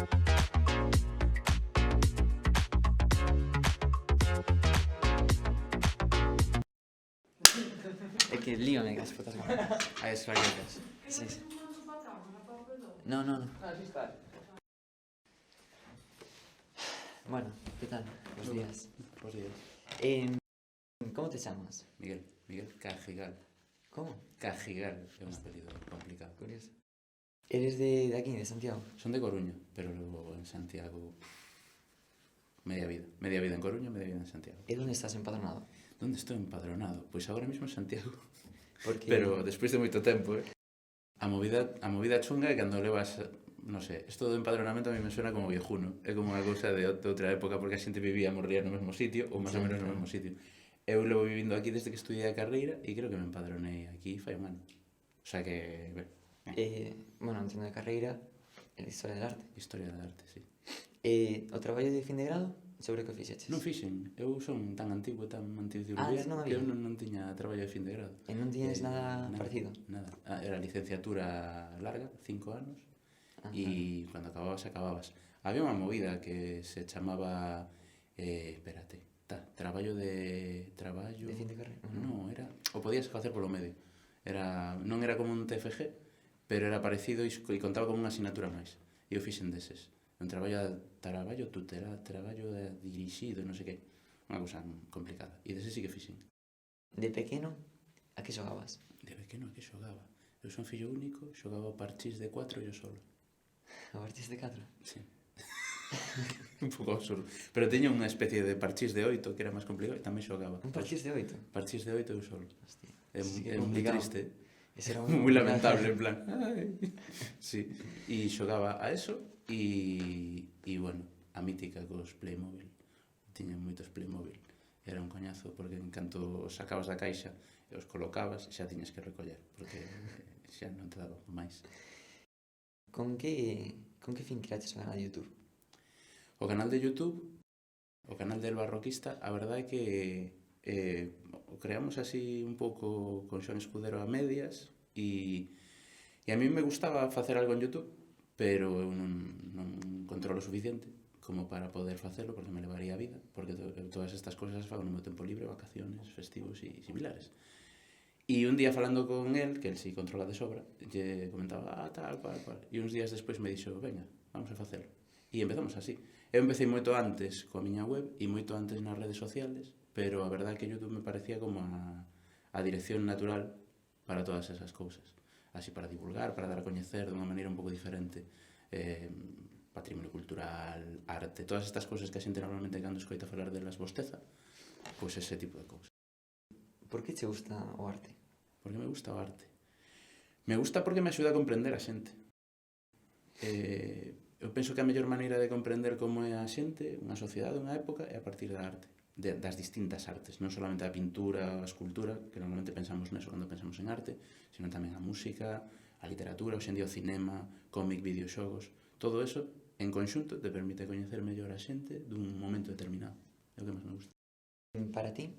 É que líame as fotos. A as raquetas. Sí, sí. No, no, no. Así está. Bueno, ¿qué tal? Buenos días. Bos días. ¿Cómo te llamas? Miguel Cajigal. ¿Cómo? Cajigal é un apelido complicado. Curioso. ¿Eres de aquí, de Santiago? Son de Coruña, pero logo en Santiago media vida. Media vida en Coruña, media vida en Santiago. ¿Y dónde estás empadronado? Donde estou empadronado? Pois agora mesmo en Santiago. Porque... Pero despois de moito tempo, A movida chunga é cando levas, non sei, isto do empadronamento a mí me suena como viejuno. É como unha cousa de outra época porque a xente vivía e morría no mesmo sitio, ou máis ou menos no mesmo sitio. Eu levo vivindo aquí desde que estudiei a carreira e creo que me empadronei aquí fai un ano. O sea que, ben, bueno, entiendo de carreira, en Historia del Arte. Historia da arte, sí. O traballo de fin de grado, sobre que fixeches? Non fixen, eu son tan antigo non que había? eu non tiña traballo de fin de grado. E non tiñes nada parecido? Nada. Era licenciatura larga, 5 anos, e cando acababas. Había unha movida que se chamaba, traballo de... De fin de carreira? Non, era... O podías facer polo medio. Non era como un TFG, pero era parecido e contaba como unha asignatura máis. E eu fixen deses. Un traballo tutelado, traballo dirixido, non sei que. Unha cousa complicada. E deses sí que fixen. De pequeno, a que xogabas? De pequeno, a que xogaba? Eu son fillo único, xogaba parchís de 4 e eu solo. A partir de 4? Sí. Un pouco absurdo. Pero teño unha especie de parchís de 8 que era máis complicado e tamén xogaba. Un parchís de 8? Parchís de 8 eu solo. Hostia. É moi triste. Ese era moi lamentable, en plan. Ai. Sí. E xogaba a eso e bueno, a mítica cos Playmobil. Tiña moitos Playmobil. Era un coñazo porque en canto sacabas da caixa e os colocabas xa tiñas que recoller porque xa non te daba máis. Con que fin creaches o canal de YouTube? O canal de YouTube, o canal del Barroquista, a verdade é que o creamos así un pouco con Xoan Escudero a medias e a mí me gustaba facer algo en YouTube, pero eu non controlo o suficiente como para poder facelo porque me levaría a vida, porque todas estas cousas as fago no meu tempo libre, vacaciones, festivos e similares. E un día falando con el, que el si controla de sobra, lle comentaba, tal, cual. E uns días despois me dixo, venga, vamos a facelo. E empezamos así. Eu empecé moito antes coa miña web e moito antes nas redes sociales, pero a verdade é que YouTube me parecía como a dirección natural para todas esas cousas. Así para divulgar, para dar a coñecer de unha maneira un pouco diferente patrimonio cultural, arte, todas estas cousas que a xente normalmente cando escoita falar delas bosteza, pois ese tipo de cousas. Por que che gusta o arte? Porque me gusta o arte. Me gusta porque me axuda a comprender a xente. Eu penso que a mellor maneira de comprender como é a xente, unha sociedade, unha época, é a partir da arte, das distintas artes, non solamente a pintura, a escultura, que normalmente pensamos neso cando pensamos en arte, sino tamén a música, a literatura, hoxe en día o cinema, cómic, videoxogos, todo eso, en conxunto, te permite coñecer mellor a xente dun momento determinado. É o que máis me gusta. Para ti,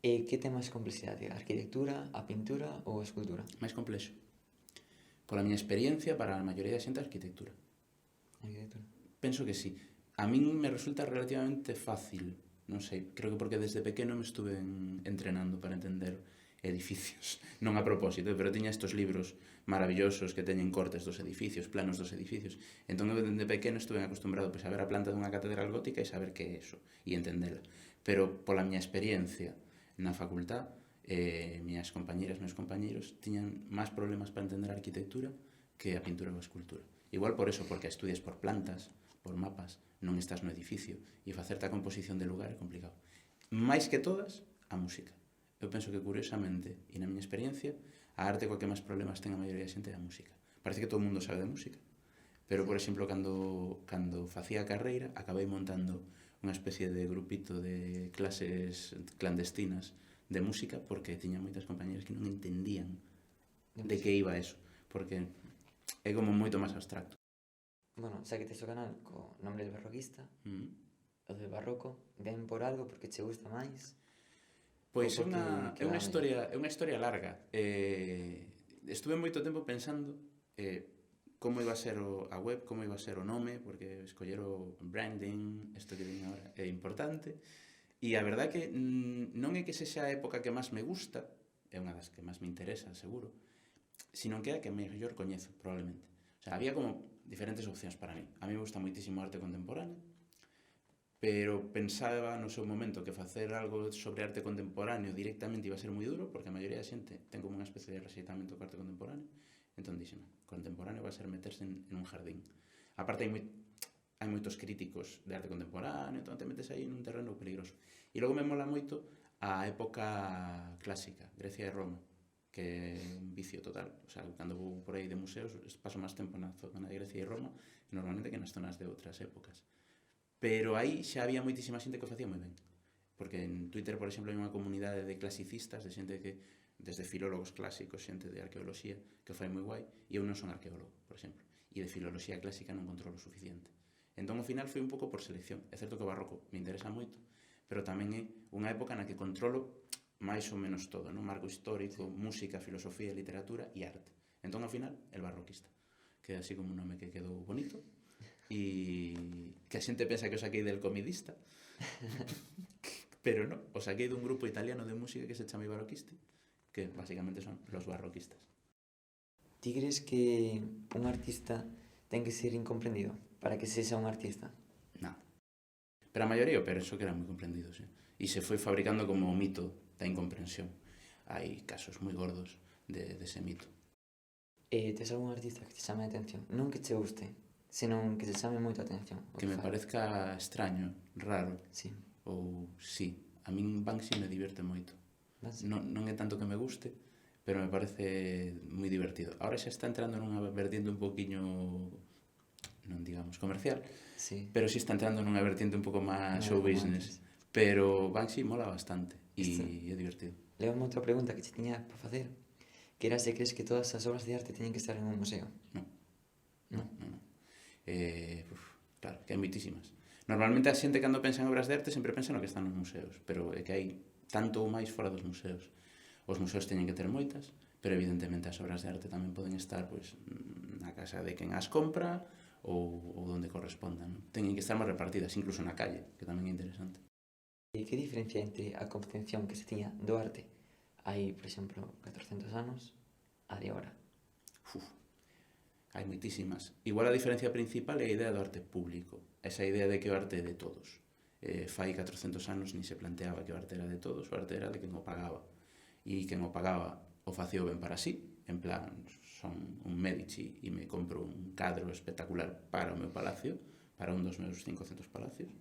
que ten máis complexidade? A arquitectura, a pintura ou a escultura? Máis complexo. Pola miña experiencia, para a maioría da xente, a arquitectura. Arquitectura? Penso que sí. A min me resulta relativamente fácil, non sei, creo que porque desde pequeno me estuve entrenando para entender edificios, non a propósito, pero tiña estos libros maravillosos que teñen cortes dos edificios, planos dos edificios. Entón, eu desde pequeno estuve acostumbrado a ver a planta dunha catedral gótica e saber que é eso, e entendela. Pero pola miña experiencia na facultad, miñas compañeras, meus compañeiros, tiñan máis problemas para entender a arquitectura que a pintura ou a escultura. Igual por eso, porque estudias por plantas, por mapas, non estás no edificio, e facerte a composición de lugar é complicado. Mais que todas, a música. Eu penso que, curiosamente, e na miña experiencia, a arte coa que máis problemas ten a maioría da xente é a música. Parece que todo o mundo sabe de música. Pero, por exemplo, cando facía a carreira, acabei montando unha especie de grupito de clases clandestinas de música porque tiña moitas compañeras que non entendían de que iba eso. Porque é como moito máis abstracto. Bueno, xa que tes o canal co nombre del barroquista, o del barroco, ven por algo porque che gusta máis? Pois é unha historia larga. Estuve moito tempo pensando como iba a ser a web, como iba a ser o nome, porque escoller o branding, isto que din agora, é importante. E a verdade que non é que sexa a época que máis me gusta, é unha das que máis me interesa, seguro, sino que é a que mellor coñezo, probablemente. O sea, había como diferentes opcións para mí. A mí me gusta moitísimo a arte contemporánea, pero pensaba no seu momento que facer algo sobre arte contemporáneo directamente iba a ser moi duro, porque a maioría da xente ten como unha especie de rexeitamento co arte contemporáneo. Entón dixeme, contemporáneo vai ser meterse en un jardín. Aparte hai moitos críticos de arte contemporáneo, entón te metes aí nun terreno peligroso. E logo me mola moito a época clásica, Grecia e Roma, que é un vicio total. O sea, cando vou por aí de museos, paso máis tempo na zona de Grecia e Roma, normalmente que nas zonas de outras épocas. Pero aí xa había moitísima xente que o facía moi ben. Porque en Twitter, por exemplo, hai unha comunidade de clasicistas, de xente que, desde filólogos clásicos, xente de arqueoloxía, que o fai moi guai, e eu non son arqueólogo, por exemplo. E de filoloxía clásica non controlo o suficiente. Entón, ao final, foi un pouco por selección. É certo que o barroco me interesa moito, pero tamén é unha época na que controlo máis ou menos todo, non? Marco histórico, música, filosofía, literatura e arte. Entón, ao final, el barroquista. Que é así como un nome que quedou bonito, e que a xente pensa que o saquei del comidista, pero non, o saquei dun grupo italiano de música que se chama Barroquisti, que basicamente son los barroquistas. Ti crees que un artista ten que ser incomprendido para que sexa un artista? Non. Pero a maioría eu penso que eran moi comprendidos, e se foi fabricando como o mito da incomprensión. Hai casos moi gordos dese mito. Tes algún artista que te chame a atención? Non que che guste, senón que te chame moito a atención. Que me parezca extraño, raro. Sí. Ou sí, a min Banksy me diverte moito. Non é tanto que me guste, pero me parece moi divertido. Ahora xa está entrando nunha vertiente un poquinho, non digamos comercial, sí, pero sí está entrando nunha vertiente un pouco máis show business. Pero Banksy mola bastante e é divertido. Leva outra pregunta que te tiña para facer, que era se crees que todas as obras de arte teñen que estar en un museo. Non. Claro, que hai moitísimas. Normalmente a xente cando pensa en obras de arte sempre pensa no que están nos museos, pero é que hai tanto ou máis fora dos museos. Os museos teñen que ter moitas, pero evidentemente as obras de arte tamén poden estar pois, na casa de quen as compra ou donde correspondan. Teñen que estar máis repartidas, incluso na calle, que tamén é interesante. E que diferencia entre a concepción que se tiña do arte hai, por exemplo, 400 anos a de agora? Hai moitísimas. Igual a diferencia principal é a idea do arte público. Esa idea de que o arte é de todos. Fai 400 anos ni se planteaba que o arte era de todos, o arte era de quen o pagaba. E quen o pagaba o facía ben para sí, en plan, son un Medici e me compro un cadro espectacular para o meu palacio, para un dos meus 500 palacios,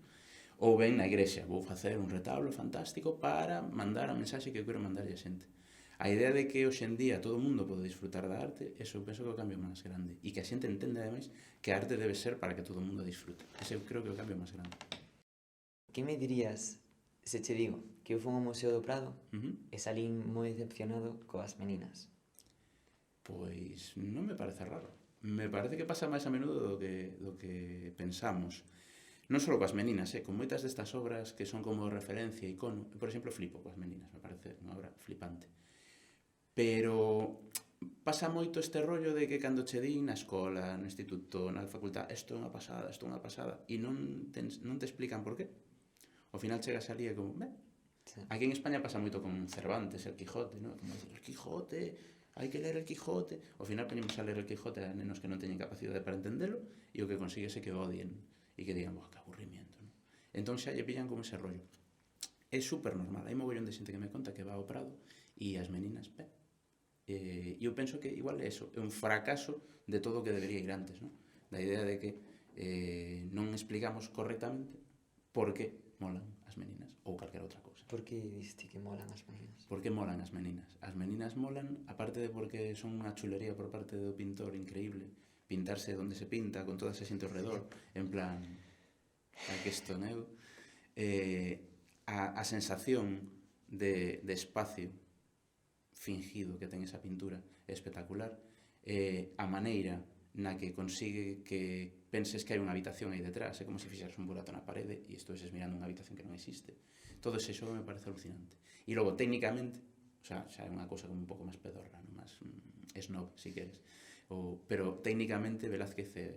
ou ben na igrexa, vou facer un retablo fantástico para mandar a mensaxe que eu quero mandarlle a xente. A idea de que hoxe en día todo o mundo pode disfrutar da arte, eso eu penso que é o cambio máis grande. E que a xente entende, ademais, que a arte debe ser para que todo o mundo disfrute. Ese eu creo que é o cambio máis grande. Que me dirías se che digo que eu fui ao Museo do Prado e salín moi decepcionado coas meninas? Pois non me parece raro. Me parece que pasa máis a menudo do que pensamos. Non só coas meninas, con moitas destas obras que son como referencia, icono. Por exemplo, flipo coas meninas, me parece unha obra flipante. Pero pasa moito este rollo de que cando che din na escola, no instituto, na facultad, isto é unha pasada, e non te explican por qué. Ao final chegas ali e como, sí. Aquí en España pasa moito con Cervantes, el Quijote, ¿no? Como decir, el Quijote, hai que ler el Quijote. Ao final poñemos a ler el Quijote a nenos que non teñen capacidade para entendelo e o que consigues é que o odien e que digan, que aburrimiento, ¿no? Entón xa lle pillan como ese rollo. É super normal, hai mogollón de xente que me conta que va ao Prado e as meninas, e eu penso que igual é eso, é un fracaso de todo o que debería ir antes, ¿no? Da idea de que non explicamos correctamente por que molan as meninas ou calquera outra cousa. Por que diste que molan as meninas? Por que molan as meninas? As meninas molan, aparte de porque son unha chulería por parte do pintor increíble, pintarse onde se pinta, con toda esa xente ao redor, en plan, aquí estou eu, a sensación de espacio fingido que ten esa pintura é espectacular, a maneira na que consigue que penses que hai unha habitación aí detrás, é como se fixeras un burato na parede e estuveses mirando unha habitación que non existe. Todo ese xogo me parece alucinante. E logo, técnicamente, xa é unha cousa como un pouco máis pedorra, máis snob, si queres, Pero técnicamente Velázquez é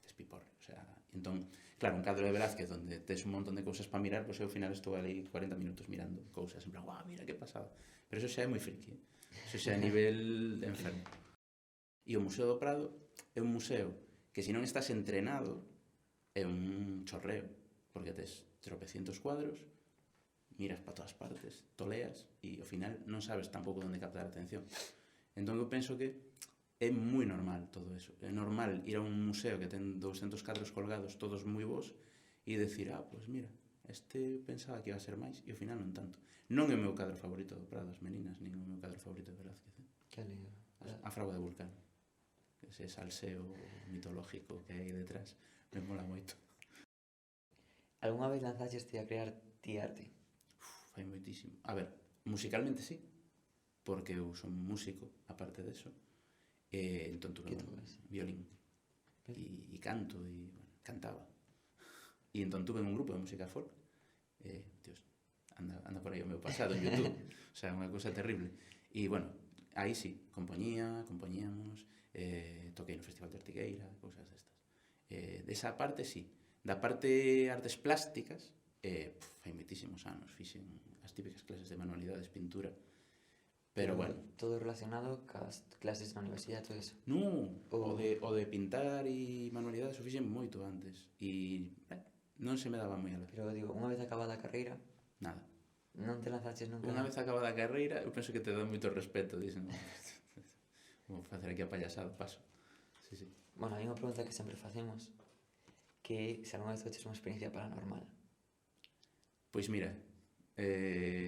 despiporre, o sea, entón, claro, un cadro de Velázquez onde tes un montón de cousas para mirar, pois eu ao final estou ali 40 minutos mirando cousas, en plan, guau, mira que pasada. Pero eso xa é moi friki, eso xa é nivel enfermo. E o Museo do Prado é un museo que se non estás entrenado é un chorreo, porque tes tropecientos cuadros, miras para todas partes, toleas e ao final non sabes tampouco onde captar a atención. Entón eu penso que é moi normal todo eso. É normal ir a un museo que ten 200 cadros colgados todos moi bons e decir, pois mira, este pensaba que iba a ser máis e ao final non tanto. Non é o meu cadro favorito do Prado, as meninas, nin o meu cadro favorito de Velázquez. Que lindo. A fragua de Vulcano. Ese salseo mitológico que hai detrás me mola moito. Algúna vez lanzaxeste a crear ti arte? Fai moitísimo. A ver, musicalmente sí, porque eu son músico, aparte deso. Entón tuve violín e canto, e bueno, cantaba. E entón tuve un grupo de música folk. Dios, anda por aí o meu pasado en YouTube. O sea, unha cousa terrible. E bueno, aí sí, compoñíamos, toquei no Festival de Ortigueira, cousas destas. Desa parte sí. Da parte artes plásticas, fai moitísimos anos, fixen as típicas clases de manualidades, pintura, pero bueno. Todo relacionado cas clases na universidade, todo eso? Non, o de pintar e manualidades o fixen moito antes, e non se me daba moi a ver. Pero digo, unha vez acabada a carreira, nada. Non te lanzaches nunca? Unha vez acabada a carreira, eu penso que te dá moito respeto, dicen, vou facer aquí a payasada, paso. Sí, sí. Bueno, hai unha pregunta que sempre facemos, que se algunha vez toches unha experiencia paranormal. Pois mira,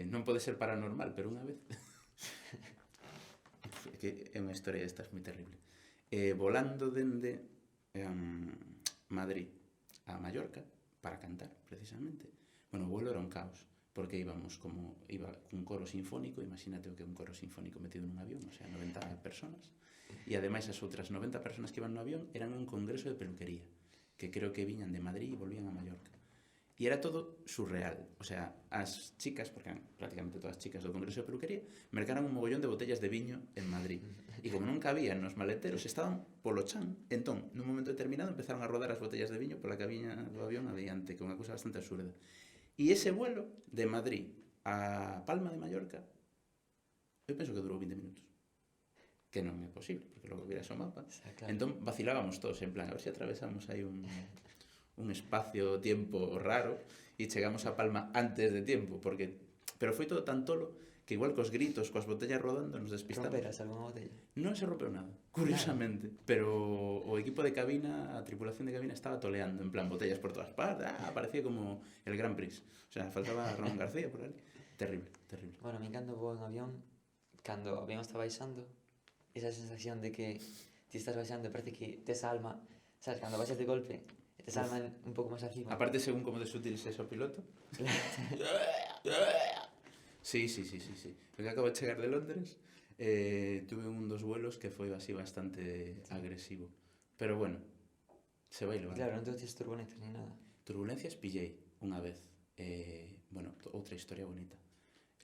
non pode ser paranormal, pero unha vez... É que é unha historia destas moi terrible. Volando dende Madrid a Mallorca, para cantar, precisamente. Bueno, o vuelo era un caos, porque iba cun coro sinfónico, imagínate o que é un coro sinfónico metido nun avión, o sea, 90 personas, e ademais as outras 90 personas que iban no avión eran un congreso de peluquería, que creo que viñan de Madrid e volvían a Mallorca. E era todo surreal. O sea, as chicas, porque eran prácticamente todas chicas do Congreso de Peluquería, mercaran un mogollón de botellas de viño en Madrid. E como non cabían nos maleteros, estaban polo chan. Entón, nun momento determinado, empezaron a rodar as botellas de viño pola cabiña do avión adiante, que é unha cousa bastante absurda. E ese vuelo de Madrid a Palma de Mallorca, eu penso que durou 20 minutos. Que non é posible, porque logo viras o mapa. Claro. Entón, vacilábamos todos, en plan, a ver se atravesamos aí un espacio-tiempo raro e chegamos a Palma antes de tiempo, pero foi todo tan tolo que igual cos gritos, coas botellas rodando nos despistamos. Romperas algunha botella? Non se rompeu nada, curiosamente, pero o equipo de cabina, a tripulación de cabina estaba toleando, en plan, botellas por todas partes, parecía como el Grand Prix, o sea, faltaba Ramón García por ali. Terrible, terrible. Bueno, a mí cando vou en avión, cando o avión está baixando, esa sensación de que ti estás baixando, parece que tes alma, sabes, cando baixas de golpe, tes alma un pouco máis acima. Aparte, según como de sutil se o piloto. Sí. Porque acabo de chegar de Londres, tuve un dos vuelos que foi así bastante agresivo. Pero bueno, se vai levar. Claro, non te tes turbulencias ni nada. Turbulencias pillei unha vez. Bueno, outra historia bonita.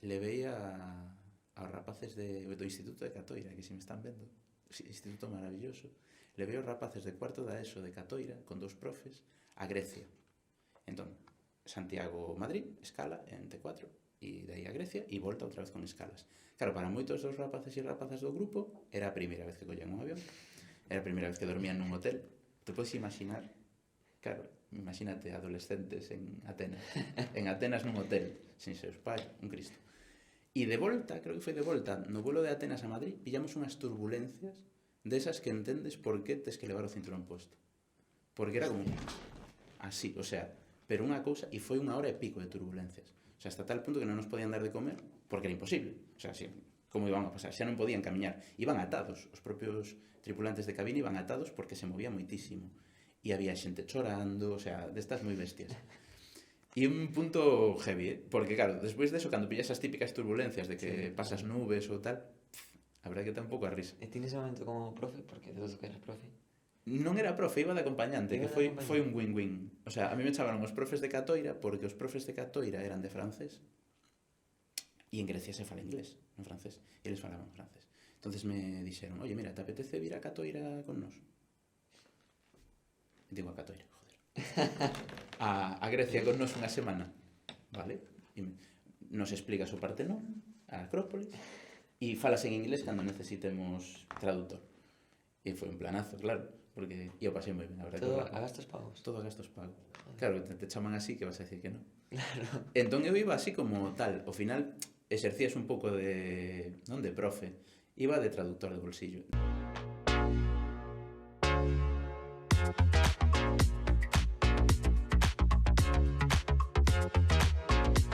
Levei aos rapaces do Instituto de Catoira, que se me están vendo, instituto maravilloso, levei aos rapaces de cuarto da ESO de Catoira, con 2 profes, a Grecia. Entón, Santiago-Madrid, escala en T4, e de aí a Grecia, e volta outra vez con escalas. Claro, para moitos dos rapaces e rapazas do grupo, era a primeira vez que collían un avión, era a primeira vez que dormían nun hotel. Te podes imaginar, claro, imagínate adolescentes en Atenas nun hotel, sin seus pais, un Cristo. E de volta, creo que foi de volta, no vuelo de Atenas a Madrid, pillamos unhas turbulencias desas que entendes por que tes que levar o cinturón puesto. Porque era como así, o sea, pero unha cousa, e foi 1 hora e pico de turbulencias. O sea, hasta tal punto que non nos podían dar de comer, porque era imposible. O sea, como iban a pasar? Xa non podían camiñar. Iban atados, os propios tripulantes de cabina iban atados porque se movía moitísimo. E había xente chorando, o sea, destas moi bestias. E un punto heavy, porque claro, despois deso, cando pillas as típicas turbulencias de que pasas nubes ou tal, a verdade que está un pouco a risa. E ti nese momento como profe, porque de todo que eras profe? Non era profe, iba de acompañante, que foi un win-win. O sea, a mí me chamaron os profes de Catoira porque os profes de Catoira eran de francés e en Grecia se fala inglés, non francés, e eles falaban francés. Entonces me dixeron, oye, mira, te apetece vir a Catoira con nos? Digo a Catoira, joder. A Grecia con nos unha semana, vale? E nos explicas o Partenón, a Acrópolis, e falas en inglés cando necesitemos traductor. E foi un planazo, claro, porque eu pasei moi ben, a verdade. Todo a gastos pagos. Todo a gastos pagos. Claro, te chaman así que vas a decir que non. Claro. Entón eu iba así como tal, ao final exercías un pouco de, non de profe, iba de traductor de bolsillo.